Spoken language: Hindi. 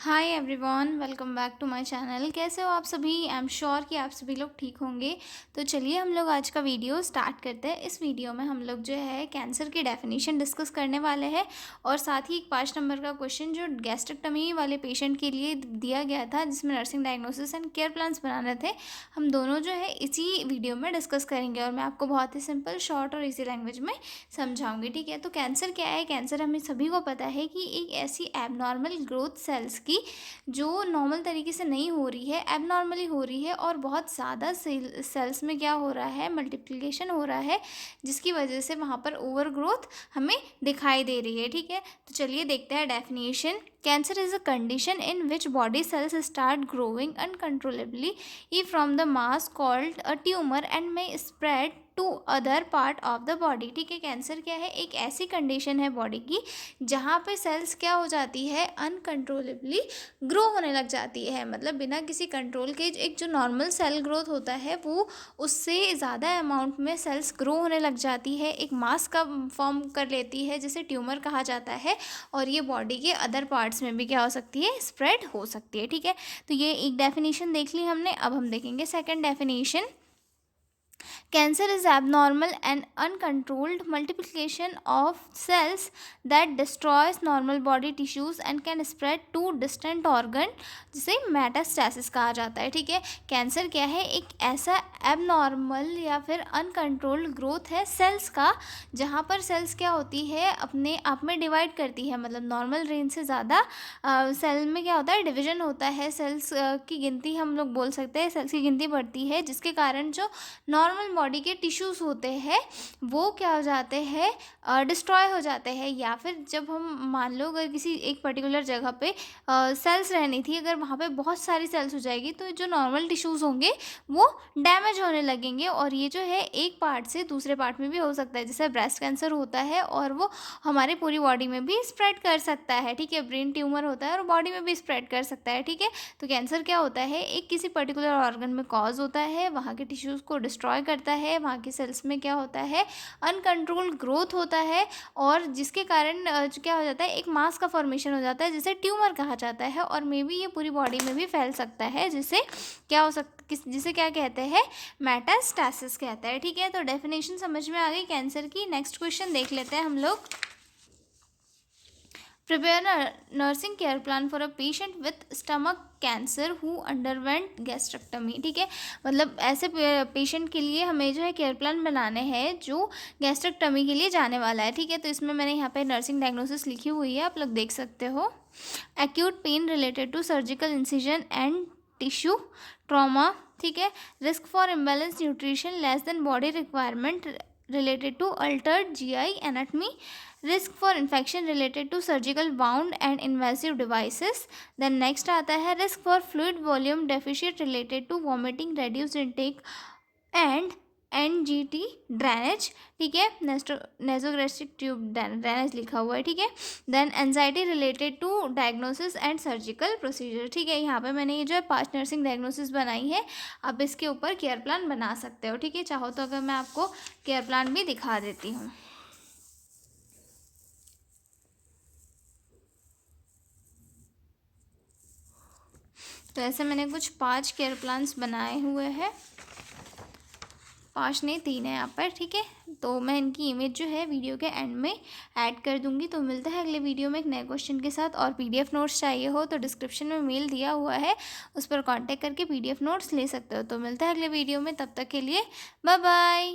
Hi everyone, welcome back to my channel. कैसे हो आप सभी? आई एम श्योर कि आप सभी लोग ठीक होंगे। तो चलिए हम लोग आज का वीडियो स्टार्ट करते हैं। इस वीडियो में हम लोग जो है कैंसर की डेफिनेशन डिस्कस करने वाले हैं और साथ ही एक 5 नंबर का क्वेश्चन जो गैस्ट्रेक्टमी वाले पेशेंट के लिए दिया गया था, जिसमें nursing diagnosis and care plans बनाने थे, हम दोनों जो है इसी वीडियो में डिस्कस करेंगे और मैं आपको बहुत ही सिंपल, शॉर्ट और ईजी लैंग्वेज में समझाऊंगी। ठीक है, तो कैंसर क्या है? कैंसर हमें सभी को पता है कि एक ऐसी एबनॉर्मल ग्रोथ सेल्स की जो नॉर्मल तरीके से नहीं हो रही है, एबनॉर्मली हो रही है और बहुत ज़्यादा सेल्स में क्या हो रहा है, मल्टीप्लिकेशन हो रहा है, जिसकी वजह से वहाँ पर ओवर ग्रोथ हमें दिखाई दे रही है। ठीक है, तो चलिए देखते हैं definition. Cancer is a condition in which body cells start growing uncontrollably from the mass called a tumour and may spread to other part of the body. ठीक है, कैंसर क्या है? एक ऐसी कंडीशन है बॉडी की जहाँ पे सेल्स क्या हो जाती है, अनकंट्रोलेबली ग्रो होने लग जाती है। मतलब बिना किसी कंट्रोल के एक जो नॉर्मल सेल ग्रोथ होता है वो उससे ज़्यादा अमाउंट में सेल्स ग्रो होने लग जाती है, एक मास का फॉर्म कर लेती है जिसे ट्यूमर कहा जाता है, और ये बॉडी के अदर पार्ट्स में भी क्या हो सकती है, स्प्रेड हो सकती है। ठीक है, तो ये एक डेफिनेशन देख ली हमने। अब हम देखेंगे second definition. Cancer is abnormal and uncontrolled multiplication of cells that destroys normal body tissues and can spread to distant organ, जिसे मेटास्टेसिस कहा जाता है। ठीक है, कैंसर क्या है? एक ऐसा एबनॉर्मल या फिर अनकंट्रोल्ड ग्रोथ है सेल्स का, जहाँ पर सेल्स क्या होती है, अपने आप में डिवाइड करती है। मतलब नॉर्मल रेंज से ज़्यादा सेल में क्या होता है, डिवीजन होता है। सेल्स की गिनती हम लोग बोल सकते हैं, सेल्स की गिनती बढ़ती है, जिसके कारण जो नॉर्मल बॉडी के टिश्यूज़ होते हैं वो क्या हो जाते हैं, डिस्ट्रॉय हो जाते हैं। या फिर जब हम मान लो अगर किसी एक पर्टिकुलर जगह पे सेल्स रहनी थी, अगर वहाँ पे बहुत सारी सेल्स हो जाएगी तो जो नॉर्मल टिश्यूज़ होंगे वो डैमेज होने लगेंगे, और ये जो है एक पार्ट से दूसरे पार्ट में भी हो सकता है। जैसे ब्रेस्ट कैंसर होता है और वो हमारे पूरी बॉडी में भी स्प्रेड कर सकता है। ठीक है, ब्रेन ट्यूमर होता है और बॉडी में भी स्प्रेड कर सकता है। ठीक है, तो कैंसर क्या होता है, एक किसी पर्टिकुलर ऑर्गन में कॉज होता है, वहाँ के टिश्यूज़ को डिस्ट्रॉय करता है, वहाँ के सेल्स में क्या होता है, अनकंट्रोल ग्रोथ होता है, और जिसके कारण क्या हो जाता है, एक मास का फॉर्मेशन हो जाता है जिसे ट्यूमर कहा जाता है, और मे बी ये पूरी बॉडी में भी फैल सकता है, जिसे क्या हो सकता, जिसे क्या कहते हैं, मेटास्टेसिस कहते हैं। ठीक है, तो डेफिनेशन समझ में आ गई कैंसर की। नेक्स्ट क्वेश्चन देख लेते हैं हम लोग। Prepare a nursing care plan for a patient with stomach cancer who underwent gastrectomy। ठीक है, मतलब ऐसे पेशेंट के लिए हमें जो है केयर प्लान बनाने हैं जो गैस्ट्रेक्टमी के लिए जाने वाला है। ठीक है, तो इसमें मैंने यहाँ पे नर्सिंग डायग्नोसिस लिखी हुई है, आप लोग देख सकते हो। Acute pain related to surgical incision and tissue trauma. ठीक है, risk for imbalance nutrition less than body requirement related to altered GI anatomy, risk for infection related to surgical wound and invasive devices। then next आता है risk for fluid volume deficit related to vomiting, reduced intake and NGT drainage. ठीक है, नेजोग्रेस्टिक ट्यूब ड्रेनेज लिखा हुआ है। ठीक है, then anxiety related to diagnosis and surgical procedure. ठीक है, यहाँ पे मैंने ये जो है 5 नर्सिंग डायग्नोसिस बनाई है, आप इसके ऊपर केयर प्लान बना सकते हो। ठीक है, चाहो तो अगर मैं आपको केयर प्लान भी दिखा देती हूँ। तो ऐसे मैंने कुछ 5 केयर प्लान्स बनाए हुए हैं, 5 नहीं 3 है यहाँ पर। ठीक है, तो मैं इनकी इमेज जो है वीडियो के एंड में ऐड कर दूंगी। तो मिलता है अगले वीडियो में एक नए क्वेश्चन के साथ। और पीडीएफ नोट्स चाहिए हो तो डिस्क्रिप्शन में मेल दिया हुआ है, उस पर कांटेक्ट करके पीडीएफ नोट्स ले सकते हो। तो मिलता है अगले वीडियो में, तब तक के लिए बाय बाय।